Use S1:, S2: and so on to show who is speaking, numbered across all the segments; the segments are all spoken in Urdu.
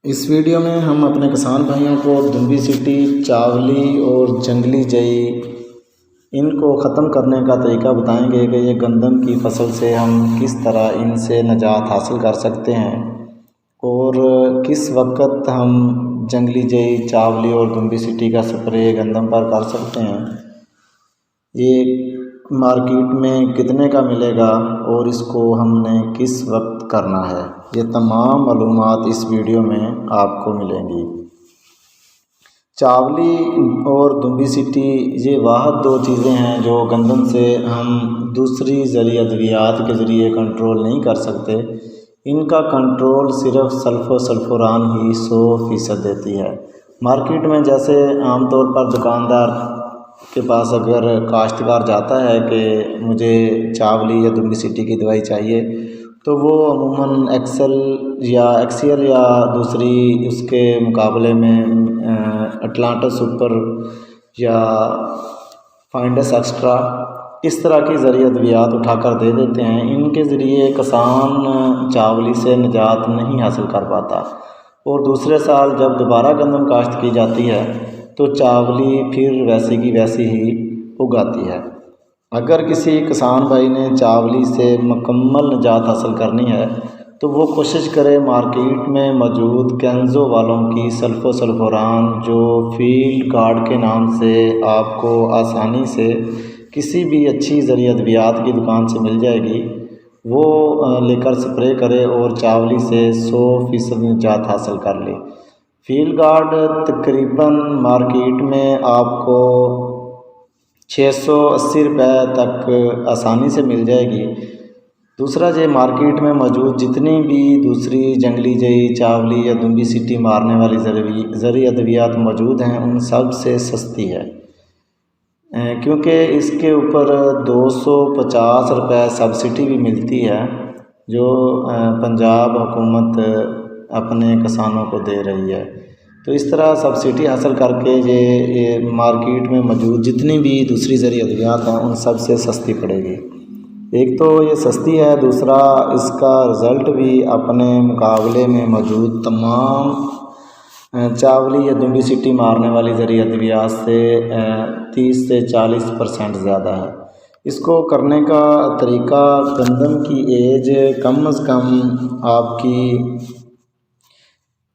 S1: اس ویڈیو میں ہم اپنے کسان بھائیوں کو دمبی سٹی، چاولی اور جنگلی جئی ان کو ختم کرنے کا طریقہ بتائیں گے کہ یہ گندم کی فصل سے ہم کس طرح ان سے نجات حاصل کر سکتے ہیں اور کس وقت ہم جنگلی جئی، چاولی اور دمبی سٹی کا سپرے گندم پر کر سکتے ہیں، یہ مارکیٹ میں کتنے کا ملے گا اور اس کو ہم نے کس وقت کرنا ہے، یہ تمام معلومات اس ویڈیو میں آپ کو ملیں گی۔ چاولی اور دمبی سٹی یہ واحد دو چیزیں ہیں جو گندم سے ہم دوسری زرعی ادویات کے ذریعے کنٹرول نہیں کر سکتے۔ ان کا کنٹرول صرف سلفوران ہی 100% دیتی ہے۔ مارکیٹ میں جیسے عام طور پر دکاندار کے پاس اگر کاشتکار جاتا ہے کہ مجھے چاولی یا دمبی سٹی کی دوائی چاہیے تو وہ عموماً ایکسیل یا دوسری اس کے مقابلے میں اٹلانٹس سپر یا فائنڈس ایکسٹرا اس طرح کی زرعی ادویات اٹھا کر دے دیتے ہیں۔ ان کے ذریعے کسان چاولی سے نجات نہیں حاصل کر پاتا اور دوسرے سال جب دوبارہ گندم کاشت کی جاتی ہے تو چاولی پھر ویسی کی ویسی ہی اگاتی ہے۔ اگر کسی کسان بھائی نے چاولی سے مکمل نجات حاصل کرنی ہے تو وہ کوشش کرے مارکیٹ میں موجود کینزو والوں کی سلفوران جو فیلڈ گارڈ کے نام سے آپ کو آسانی سے کسی بھی اچھی زرعی ادویات کی دکان سے مل جائے گی، وہ لے کر سپرے کرے اور چاولی سے 100% نجات حاصل کر لے۔ فیلڈ گارڈ تقریباً مارکیٹ میں آپ کو 680 روپے تک آسانی سے مل جائے گی۔ دوسرا یہ مارکیٹ میں موجود جتنی بھی دوسری جنگلی جئی، چاولی یا دمبی سٹی مارنے والی زرعی ادویات موجود ہیں ان سب سے سستی ہے، کیونکہ اس کے اوپر 250 روپے سبسڈی بھی ملتی ہے جو پنجاب حکومت اپنے کسانوں کو دے رہی ہے۔ تو اس طرح سبسڈی حاصل کر کے یہ مارکیٹ میں موجود جتنی بھی دوسری زرعی ادویات ہیں ان سب سے سستی پڑے گی۔ ایک تو یہ سستی ہے، دوسرا اس کا رزلٹ بھی اپنے مقابلے میں موجود تمام چاولی یا دمبی سٹی مارنے والی زرعی ادویات سے 30 سے 40% زیادہ ہے۔ اس کو کرنے کا طریقہ، گندم کی ایج کم از کم آپ کی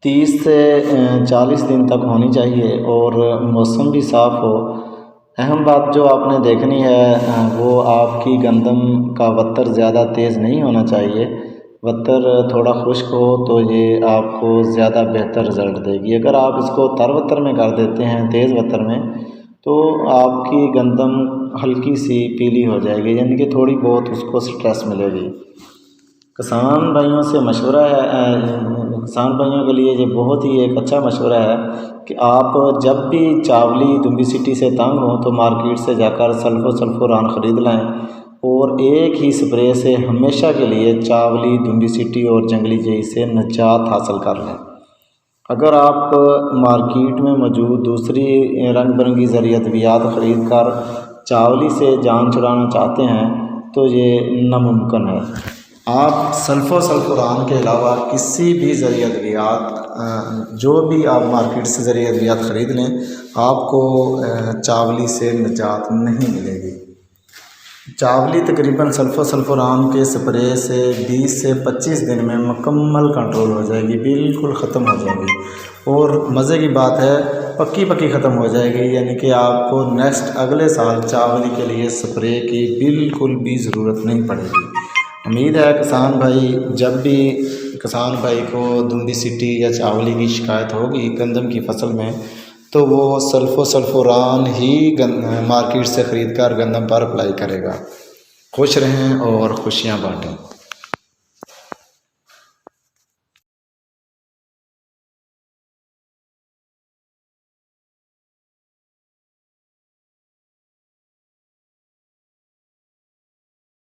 S1: 30 سے 40 دن تک ہونی چاہیے اور موسم بھی صاف ہو۔ اہم بات جو آپ نے دیکھنی ہے وہ آپ کی گندم کا وتر زیادہ تیز نہیں ہونا چاہیے۔ وتر تھوڑا خشک ہو تو یہ آپ کو زیادہ بہتر رزلٹ دے گی۔ اگر آپ اس کو تر وتر میں کر دیتے ہیں، تیز وتر میں، تو آپ کی گندم ہلکی سی پیلی ہو جائے گی، یعنی کہ تھوڑی بہت اس کو سٹریس ملے گی۔ کسان بھائیوں سے مشورہ ہے، کسان بھائیوں کے لیے یہ بہت ہی ایک اچھا مشورہ ہے کہ آپ جب بھی چاولی دمبی سٹی سے تنگ ہوں تو مارکیٹ سے جا کر سلفوران خرید لائیں اور ایک ہی سپرے سے ہمیشہ کے لیے چاولی، دمبی سٹی اور جنگلی جئی سے نجات حاصل کر لیں۔ اگر آپ مارکیٹ میں موجود دوسری رنگ برنگی زرعی ادویات خرید کر چاولی سے جان چھڑانا چاہتے ہیں تو یہ ناممکن ہے۔ آپ سلفوران کے علاوہ کسی بھی زرعی ادویات، جو بھی آپ مارکیٹ سے زرعی ادویات خرید لیں، آپ کو چاولی سے نجات نہیں ملے گی۔ چاولی تقریباً سلفوران کے سپرے سے 20 سے 25 دن میں مکمل کنٹرول ہو جائے گی، بالکل ختم ہو جائے گی اور مزے کی بات ہے پکی ختم ہو جائے گی، یعنی کہ آپ کو اگلے سال چاولی کے لیے سپرے کی بالکل بھی ضرورت نہیں پڑے گی۔ امید ہے کسان بھائی، جب بھی کسان بھائی کو دمبی سٹی یا چاولی کی شکایت ہوگی گندم کی فصل میں تو وہ سلفوران ہی مارکیٹ سے خرید کر گندم پر اپلائی کرے گا۔ خوش رہیں اور خوشیاں بانٹیں۔